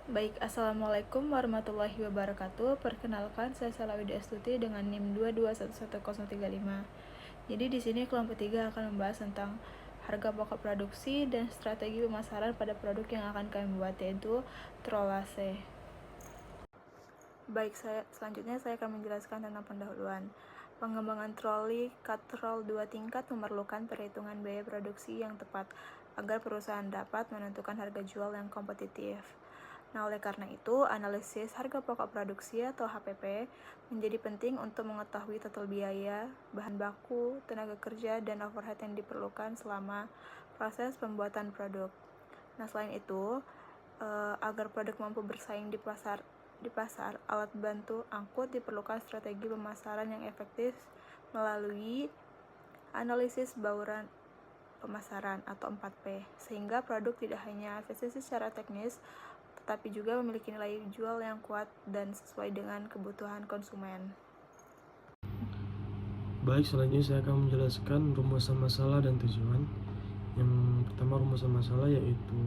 Baik, Assalamualaikum warahmatullahi wabarakatuh. Perkenalkan, saya Salawida Astuti dengan NIM 2211035. Jadi di sini kelompok 3 akan membahas tentang harga pokok produksi dan strategi pemasaran pada produk yang akan kami buat, yaitu Trolase. Baik, selanjutnya saya akan menjelaskan tentang pendahuluan. Pengembangan troli katrol 2 tingkat memerlukan perhitungan biaya produksi yang tepat agar perusahaan dapat menentukan harga jual yang kompetitif. Nah, oleh karena itu, analisis harga pokok produksi atau HPP menjadi penting untuk mengetahui total biaya, bahan baku, tenaga kerja, dan overhead yang diperlukan selama proses pembuatan produk. Nah, selain itu, agar produk mampu bersaing di pasar alat bantu angkut diperlukan strategi pemasaran yang efektif melalui analisis bauran pemasaran atau 4P, sehingga produk tidak hanya efisiensi secara teknis, tetapi juga memiliki nilai jual yang kuat dan sesuai dengan kebutuhan konsumen. Baik, selanjutnya saya akan menjelaskan rumusan masalah dan tujuan. Yang pertama, rumusan masalah yaitu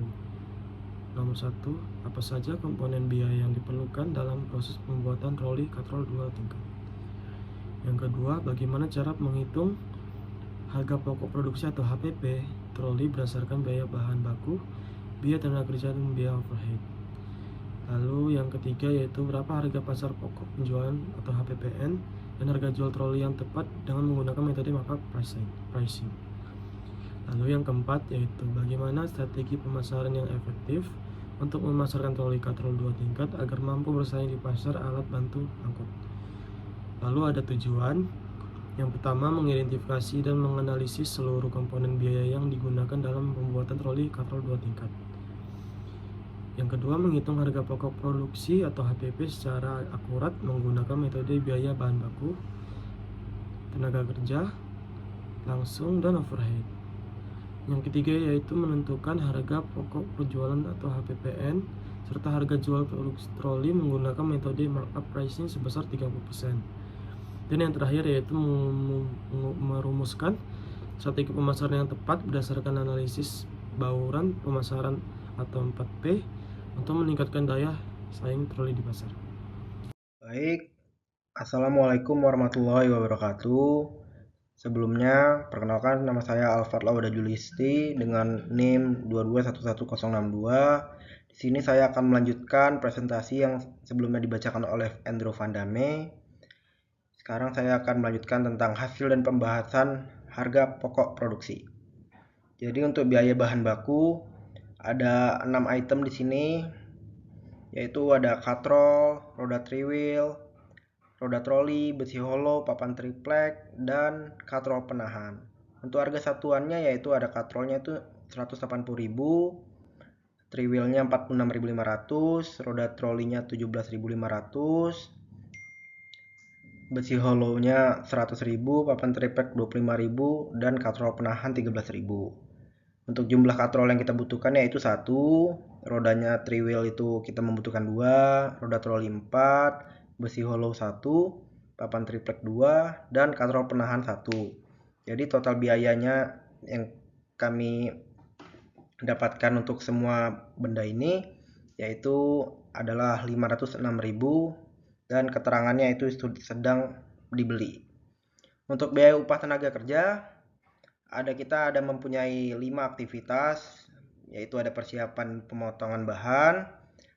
nomor 1, apa saja komponen biaya yang diperlukan dalam proses pembuatan troli katrol 2 tingkat. Yang kedua, bagaimana cara menghitung harga pokok produksi atau HPP troli berdasarkan biaya bahan baku, biaya tenaga kerja, dan biaya overhead. Lalu yang ketiga yaitu berapa harga pasar pokok penjualan atau HPPN dan harga jual troli yang tepat dengan menggunakan metode markup pricing. Lalu yang keempat yaitu bagaimana strategi pemasaran yang efektif untuk memasarkan troli katrol 2 tingkat agar mampu bersaing di pasar alat bantu angkut. Lalu ada tujuan. Yang pertama, mengidentifikasi dan menganalisis seluruh komponen biaya yang digunakan dalam pembuatan troli katrol 2 tingkat. Yang kedua, menghitung harga pokok produksi atau HPP secara akurat menggunakan metode biaya bahan baku, tenaga kerja langsung, dan overhead. Yang ketiga yaitu menentukan harga pokok penjualan atau HPPN serta harga jual produksi troli menggunakan metode markup pricing sebesar 30%. Dan yang terakhir yaitu merumuskan strategi pemasaran yang tepat berdasarkan analisis bauran pemasaran atau 4P untuk meningkatkan daya saing troli di pasar. Baik, Assalamualaikum warahmatullahi wabarakatuh. Sebelumnya, perkenalkan nama saya Alfat Lauda Julisti dengan NIM 2211062. Di sini saya akan melanjutkan presentasi yang sebelumnya dibacakan oleh Andrew Vandame. Sekarang saya akan melanjutkan tentang hasil dan pembahasan harga pokok produksi. Jadi untuk biaya bahan baku ada 6 item di sini, yaitu ada katrol, roda triwheel, roda troli, besi hollow, papan triplek, dan katrol penahan. Untuk harga satuannya yaitu ada katrolnya itu 180.000, triwheelnya 46.500, roda trolinya 17.500, besi hollownya 100.000, papan triplek 25.000, dan katrol penahan 13.000. Untuk jumlah katrol yang kita butuhkan yaitu 1, rodanya triwheel itu kita membutuhkan 2, roda troli 4, besi hollow 1, papan triplek 2, dan katrol penahan 1. Jadi total biayanya yang kami dapatkan untuk semua benda ini yaitu adalah 506.000 dan keterangannya itu sedang dibeli. Untuk biaya upah tenaga kerja kita ada mempunyai 5 aktivitas, yaitu ada persiapan pemotongan bahan,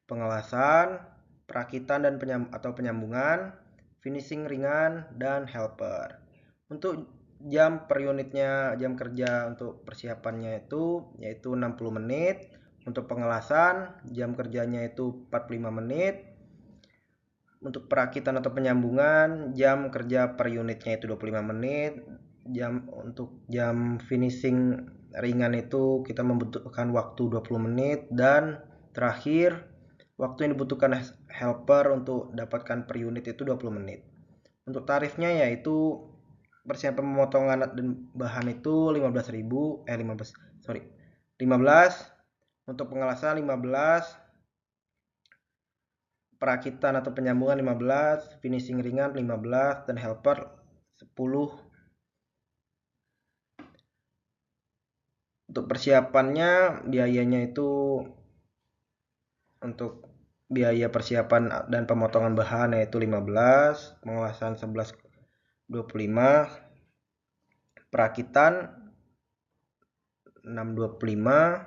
pengelasan, perakitan dan penyambungan, finishing ringan, dan helper. Untuk jam per unitnya, jam kerja untuk persiapannya itu yaitu 60 menit. Untuk pengelasan, jam kerjanya itu 45 menit. Untuk perakitan atau penyambungan, jam kerja per unitnya itu 25 menit. Untuk jam finishing ringan itu kita membutuhkan waktu 20 menit. Dan terakhir, waktu yang dibutuhkan helper untuk dapatkan per unit itu 20 menit. Untuk tarifnya yaitu persiapan pemotongan dan bahan itu 15. Untuk pengelasan 15, perakitan atau penyambungan 15, finishing ringan 15, dan helper 10. Untuk persiapannya biayanya itu untuk biaya persiapan dan pemotongan bahan yaitu 15, pengolahan 11,25, perakitan 6,25,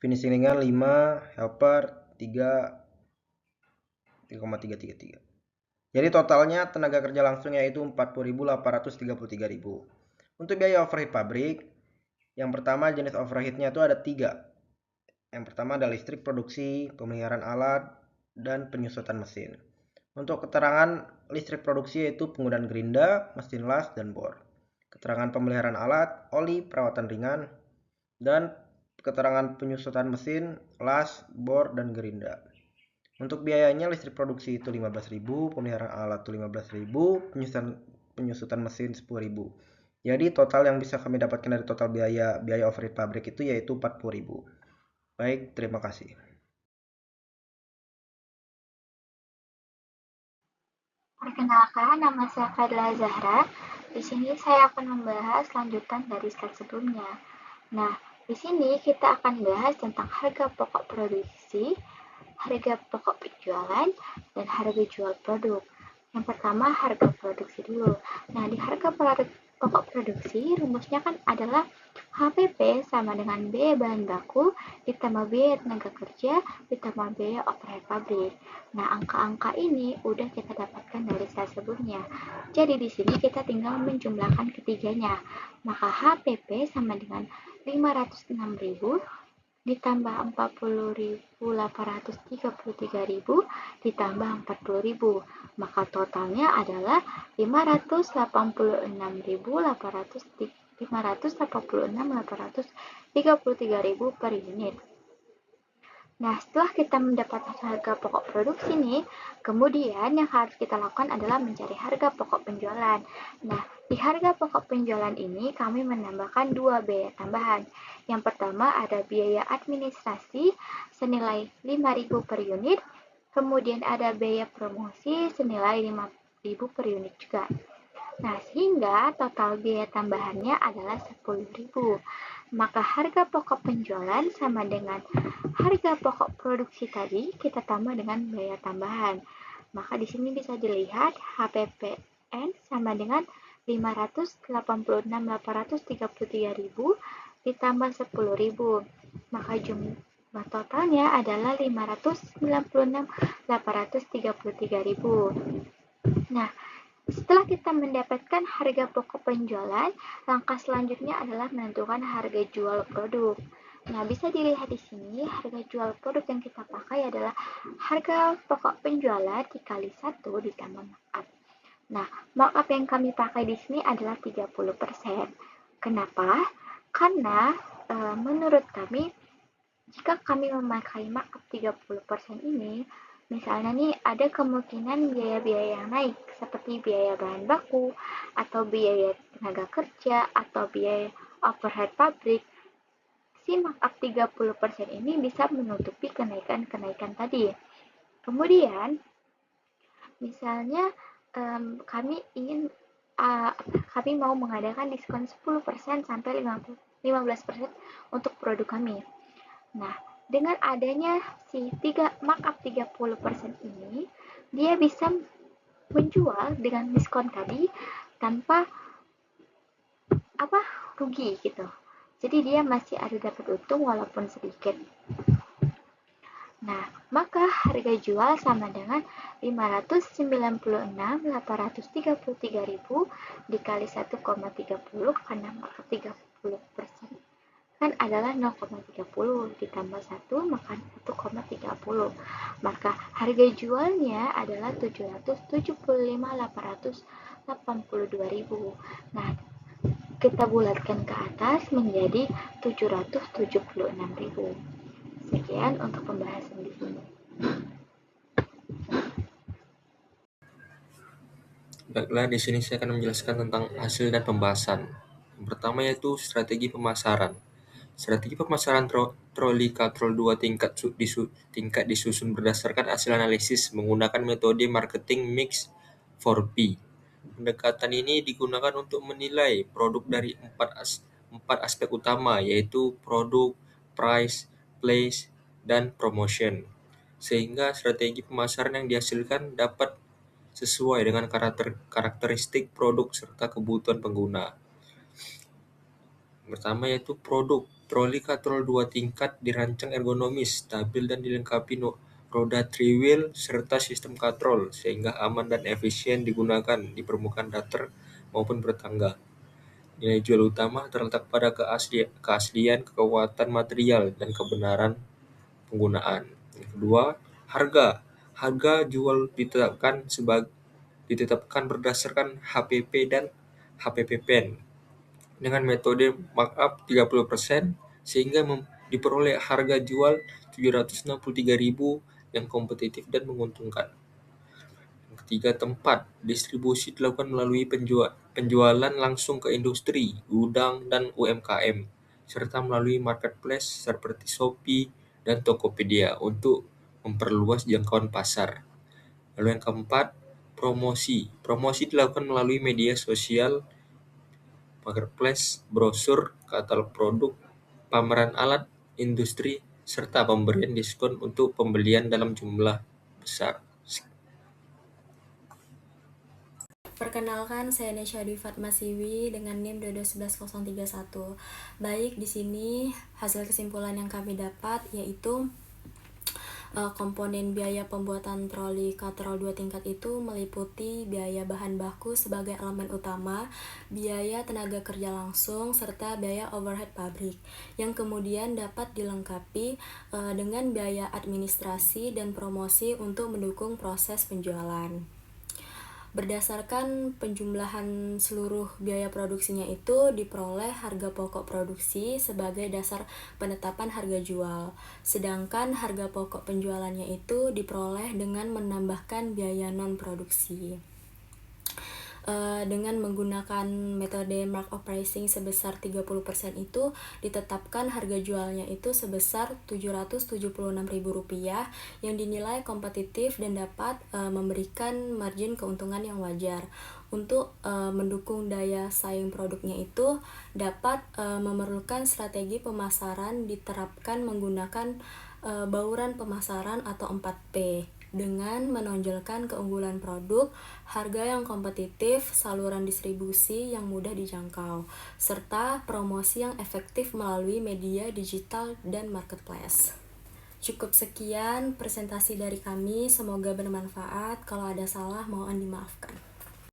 finishing ringan 5, helper 3,333. Jadi totalnya tenaga kerja langsung yaitu 40.833.000. Untuk biaya overhead pabrik, yang pertama jenis overheadnya itu ada 3. Yang pertama ada listrik produksi, pemeliharaan alat, dan penyusutan mesin. Untuk keterangan listrik produksi yaitu penggunaan gerinda, mesin las, dan bor. Keterangan pemeliharaan alat, oli, perawatan ringan, dan keterangan penyusutan mesin, las, bor, dan gerinda. Untuk biayanya listrik produksi itu 15.000, pemeliharaan alat itu 15.000, penyusutan mesin 10.000. Jadi total yang bisa kami dapatkan dari total biaya overhead pabrik itu yaitu 40.000. Baik, terima kasih. Perkenalkan, nama saya Fadla Zahra. Di sini saya akan membahas lanjutan dari slide sebelumnya. Nah, di sini kita akan bahas tentang harga pokok produksi, harga pokok penjualan, dan harga jual produk. Yang pertama, harga produksi dulu. Nah, di harga pokok produksi, rumusnya kan adalah HPP sama dengan biaya bahan baku ditambah biaya tenaga kerja ditambah biaya overhead pabrik. Nah, angka-angka ini udah kita dapatkan dari slide sebelumnya. Jadi di sini kita tinggal menjumlahkan ketiganya. Maka HPP sama dengan 506.000 ditambah 40.833.000 ditambah 40.000. Maka totalnya adalah 586.833.000 per unit. Nah, setelah kita mendapatkan harga pokok produksi nih, kemudian yang harus kita lakukan adalah mencari harga pokok penjualan. Nah, di harga pokok penjualan ini kami menambahkan 2 biaya tambahan. Yang pertama ada biaya administrasi senilai 5.000 per unit, kemudian ada biaya promosi senilai 5.000 per unit juga. Nah, sehingga total biaya tambahannya adalah 10.000. Maka harga pokok penjualan sama dengan harga pokok produksi tadi kita tambah dengan biaya tambahan. Maka di sini bisa dilihat HPPN sama dengan 586.833.000 ditambah 10.000. Maka jumlah totalnya adalah 596.833.000. Nah, setelah kita mendapatkan harga pokok penjualan, langkah selanjutnya adalah menentukan harga jual produk. Nah, bisa dilihat di sini, harga jual produk yang kita pakai adalah harga pokok penjualan dikali 1 ditambah markup. Nah, markup yang kami pakai di sini adalah 30%. Kenapa? Karena menurut kami, jika kami memakai markup 30% ini, misalnya nih ada kemungkinan biaya-biaya yang naik seperti biaya bahan baku atau biaya tenaga kerja atau biaya overhead pabrik. Si markup 30% ini bisa menutupi kenaikan-kenaikan tadi. Kemudian misalnya kami mau mengadakan diskon 10% sampai 15% untuk produk kami. Nah, dengan adanya si markup 30% ini, dia bisa menjual dengan diskon tadi tanpa rugi gitu. Jadi dia masih ada dapat untung walaupun sedikit. Nah, maka harga jual sama dengan 596.833.000 dikali 1,30 karena maka 30% kan adalah 0,30 ditambah 1 maka 1,30. Maka harga jualnya adalah 775.882.000. Nah, kita bulatkan ke atas menjadi 776.000. Sekian untuk pembahasan di sini. Baiklah, di sini saya akan menjelaskan tentang hasil dan pembahasan. Yang pertama yaitu strategi pemasaran. Strategi pemasaran troli katrol 2 tingkat disusun berdasarkan hasil analisis menggunakan metode marketing mix 4P. Pendekatan ini digunakan untuk menilai produk dari empat aspek utama, yaitu produk, price, place, dan promotion. sehingga strategi pemasaran yang dihasilkan dapat sesuai dengan karakteristik produk serta kebutuhan pengguna. Pertama yaitu produk. Troli katrol 2 tingkat dirancang ergonomis, stabil dan dilengkapi roda 3-wheel serta sistem katrol sehingga aman dan efisien digunakan di permukaan datar maupun bertangga. Nilai jual utama terletak pada keaslian, kekuatan material, dan kebenaran penggunaan. Yang kedua, harga. Harga jual ditetapkan berdasarkan HPP dan HPP-PEN dengan metode markup 30% sehingga diperoleh harga jual 763.000 yang kompetitif dan menguntungkan. Yang ketiga, tempat. Distribusi dilakukan melalui penjualan langsung ke industri, gudang, dan UMKM, serta melalui marketplace seperti Shopee dan Tokopedia untuk memperluas jangkauan pasar. Lalu yang keempat, promosi. Promosi dilakukan melalui media sosial, marketplace, brosur, katalog produk, pameran alat industri, serta pemberian diskon untuk pembelian dalam jumlah besar. Perkenalkan, saya Nesya Dwi Fatmasiwi dengan NIM 2211031. Baik, di sini hasil kesimpulan yang kami dapat yaitu komponen biaya pembuatan troli katrol 2 tingkat itu meliputi biaya bahan baku sebagai elemen utama, biaya tenaga kerja langsung, serta biaya overhead pabrik, yang kemudian dapat dilengkapi dengan biaya administrasi dan promosi untuk mendukung proses penjualan. Berdasarkan penjumlahan seluruh biaya produksinya itu diperoleh harga pokok produksi sebagai dasar penetapan harga jual. Sedangkan harga pokok penjualannya itu diperoleh dengan menambahkan biaya non-produksi. Dengan menggunakan metode markup pricing sebesar 30% itu ditetapkan harga jualnya itu sebesar Rp776.000 yang dinilai kompetitif dan dapat memberikan margin keuntungan yang wajar. Untuk mendukung daya saing produknya itu dapat memerlukan strategi pemasaran diterapkan menggunakan bauran pemasaran atau 4P dengan menonjolkan keunggulan produk, harga yang kompetitif, saluran distribusi yang mudah dijangkau, serta promosi yang efektif melalui media digital dan marketplace. Cukup sekian presentasi dari kami, semoga bermanfaat. Kalau ada salah mohon dimaafkan.